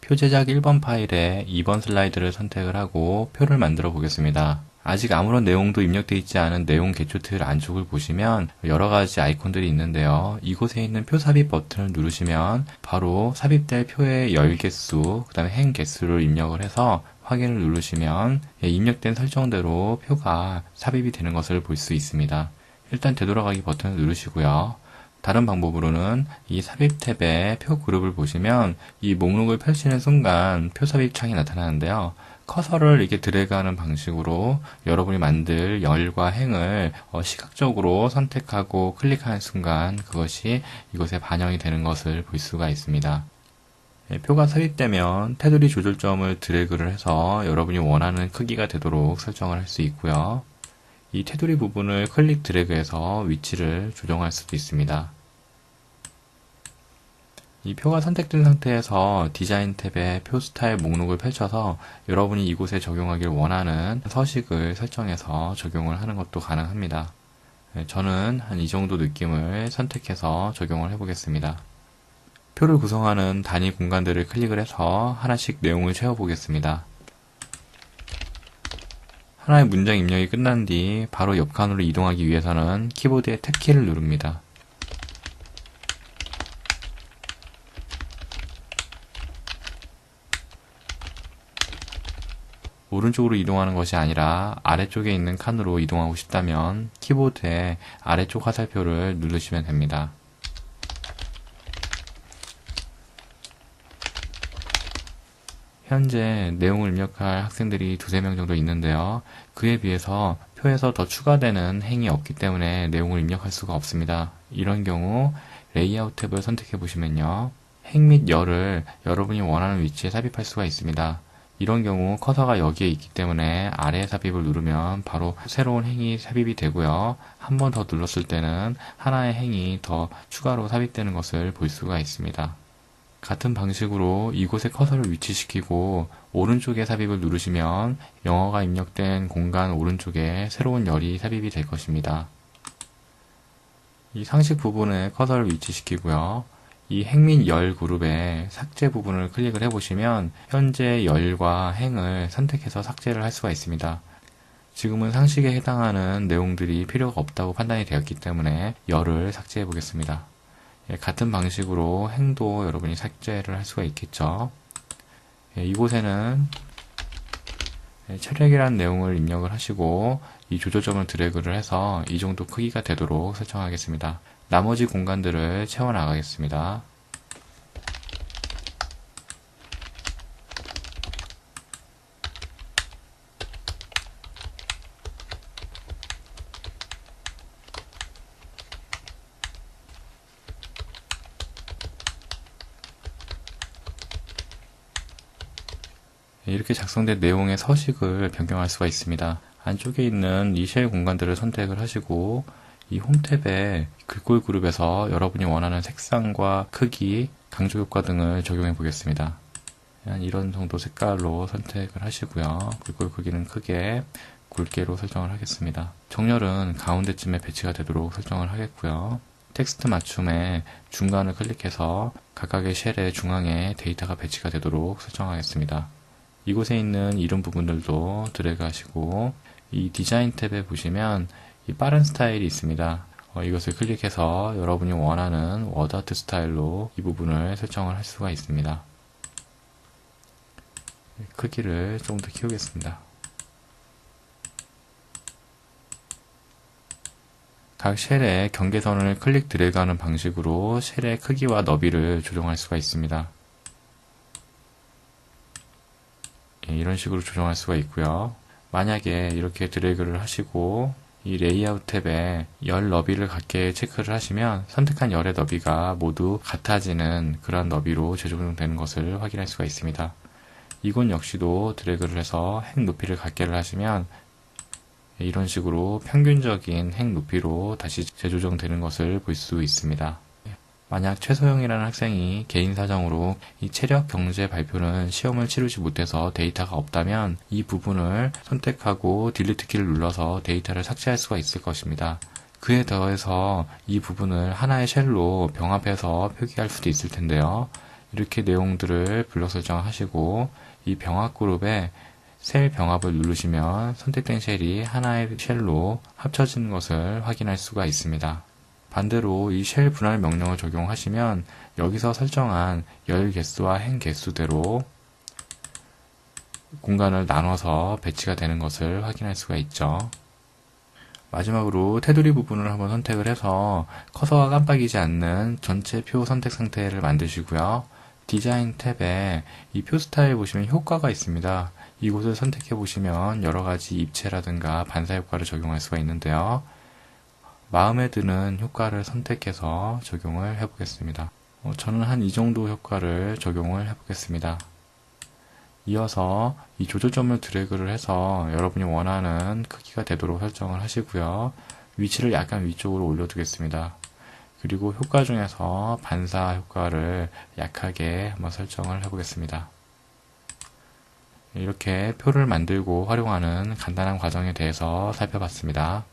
표 제작 1번 파일에 2번 슬라이드를 선택을 하고 표를 만들어 보겠습니다. 아직 아무런 내용도 입력되어 있지 않은 내용 개조 틀 안쪽을 보시면 여러 가지 아이콘들이 있는데요. 이곳에 있는 표 삽입 버튼을 누르시면 바로 삽입될 표의 열 개수, 그 다음에 행 개수를 입력을 해서 확인을 누르시면 입력된 설정대로 표가 삽입이 되는 것을 볼 수 있습니다. 일단 되돌아가기 버튼을 누르시고요. 다른 방법으로는 이 삽입 탭의 표 그룹을 보시면 이 목록을 펼치는 순간 표 삽입 창이 나타나는데요. 커서를 이렇게 드래그하는 방식으로 여러분이 만들 열과 행을 시각적으로 선택하고 클릭하는 순간 그것이 이곳에 반영이 되는 것을 볼 수가 있습니다. 표가 삽입되면 테두리 조절점을 드래그를 해서 여러분이 원하는 크기가 되도록 설정을 할 수 있고요. 이 테두리 부분을 클릭 드래그해서 위치를 조정할 수도 있습니다. 이 표가 선택된 상태에서 디자인 탭의 표 스타일 목록을 펼쳐서 여러분이 이곳에 적용하길 원하는 서식을 설정해서 적용을 하는 것도 가능합니다. 저는 한 이 정도 느낌을 선택해서 적용을 해보겠습니다. 표를 구성하는 단위 공간들을 클릭을 해서 하나씩 내용을 채워보겠습니다. 하나의 문장 입력이 끝난 뒤 바로 옆 칸으로 이동하기 위해서는 키보드의 탭키를 누릅니다. 오른쪽으로 이동하는 것이 아니라 아래쪽에 있는 칸으로 이동하고 싶다면 키보드의 아래쪽 화살표를 누르시면 됩니다. 현재 내용을 입력할 학생들이 두세 명 정도 있는데요. 그에 비해서 표에서 더 추가되는 행이 없기 때문에 내용을 입력할 수가 없습니다. 이런 경우 레이아웃 탭을 선택해 보시면요. 행 및 열을 여러분이 원하는 위치에 삽입할 수가 있습니다. 이런 경우 커서가 여기에 있기 때문에 아래 삽입을 누르면 바로 새로운 행이 삽입이 되고요. 한 번 더 눌렀을 때는 하나의 행이 더 추가로 삽입되는 것을 볼 수가 있습니다. 같은 방식으로 이곳에 커서를 위치시키고 오른쪽에 삽입을 누르시면 영어가 입력된 공간 오른쪽에 새로운 열이 삽입이 될 것입니다. 이 상식 부분에 커서를 위치시키고요. 이 행 및 열 그룹의 삭제 부분을 클릭을 해보시면 현재 열과 행을 선택해서 삭제를 할 수가 있습니다. 지금은 상식에 해당하는 내용들이 필요가 없다고 판단이 되었기 때문에 열을 삭제해 보겠습니다. 같은 방식으로 행도 여러분이 삭제를 할 수가 있겠죠. 이곳에는 체력이라는 내용을 입력을 하시고 이 조절점을 드래그를 해서 이 정도 크기가 되도록 설정하겠습니다. 나머지 공간들을 채워 나가겠습니다. 이렇게 작성된 내용의 서식을 변경할 수가 있습니다. 안쪽에 있는 이 쉘 공간들을 선택을 하시고 이 홈 탭에 글꼴 그룹에서 여러분이 원하는 색상과 크기, 강조 효과 등을 적용해 보겠습니다. 이런 정도 색깔로 선택을 하시고요. 글꼴 크기는 크게 굵게로 설정을 하겠습니다. 정렬은 가운데쯤에 배치가 되도록 설정을 하겠고요. 텍스트 맞춤에 중간을 클릭해서 각각의 쉘의 중앙에 데이터가 배치가 되도록 설정하겠습니다. 이곳에 있는 이름 부분들도 드래그 하시고 이 디자인 탭에 보시면 이 빠른 스타일이 있습니다. 이것을 클릭해서 여러분이 원하는 워드아트 스타일로 이 부분을 설정을 할 수가 있습니다. 크기를 조금 더 키우겠습니다. 각 쉘의 경계선을 클릭 드래그하는 방식으로 쉘의 크기와 너비를 조정할 수가 있습니다. 이런 식으로 조정할 수가 있고요. 만약에 이렇게 드래그를 하시고 이 레이아웃 탭에 열 너비를 같게 체크를 하시면 선택한 열의 너비가 모두 같아지는 그런 너비로 재조정되는 것을 확인할 수가 있습니다. 이곳 역시도 드래그를 해서 행 높이를 같게를 하시면 이런 식으로 평균적인 행 높이로 다시 재조정되는 것을 볼 수 있습니다. 만약 최소영이라는 학생이 개인 사정으로 이 체력 경제 발표는 시험을 치르지 못해서 데이터가 없다면 이 부분을 선택하고 딜리트 키를 눌러서 데이터를 삭제할 수가 있을 것입니다. 그에 더해서 이 부분을 하나의 쉘로 병합해서 표기할 수도 있을 텐데요. 이렇게 내용들을 블록 설정하시고 이 병합 그룹에 셀 병합을 누르시면 선택된 쉘이 하나의 쉘로 합쳐지는 것을 확인할 수가 있습니다. 반대로 이 쉘 분할 명령을 적용하시면 여기서 설정한 열 개수와 행 개수대로 공간을 나눠서 배치가 되는 것을 확인할 수가 있죠. 마지막으로 테두리 부분을 한번 선택을 해서 커서가 깜빡이지 않는 전체 표 선택 상태를 만드시고요. 디자인 탭에 이 표 스타일 보시면 효과가 있습니다. 이곳을 선택해 보시면 여러가지 입체라든가 반사 효과를 적용할 수가 있는데요. 마음에 드는 효과를 선택해서 적용을 해보겠습니다. 저는 한 이 정도 효과를 적용을 해보겠습니다. 이어서 이 조절점을 드래그를 해서 여러분이 원하는 크기가 되도록 설정을 하시고요. 위치를 약간 위쪽으로 올려두겠습니다. 그리고 효과 중에서 반사 효과를 약하게 한번 설정을 해보겠습니다. 이렇게 표를 만들고 활용하는 간단한 과정에 대해서 살펴봤습니다.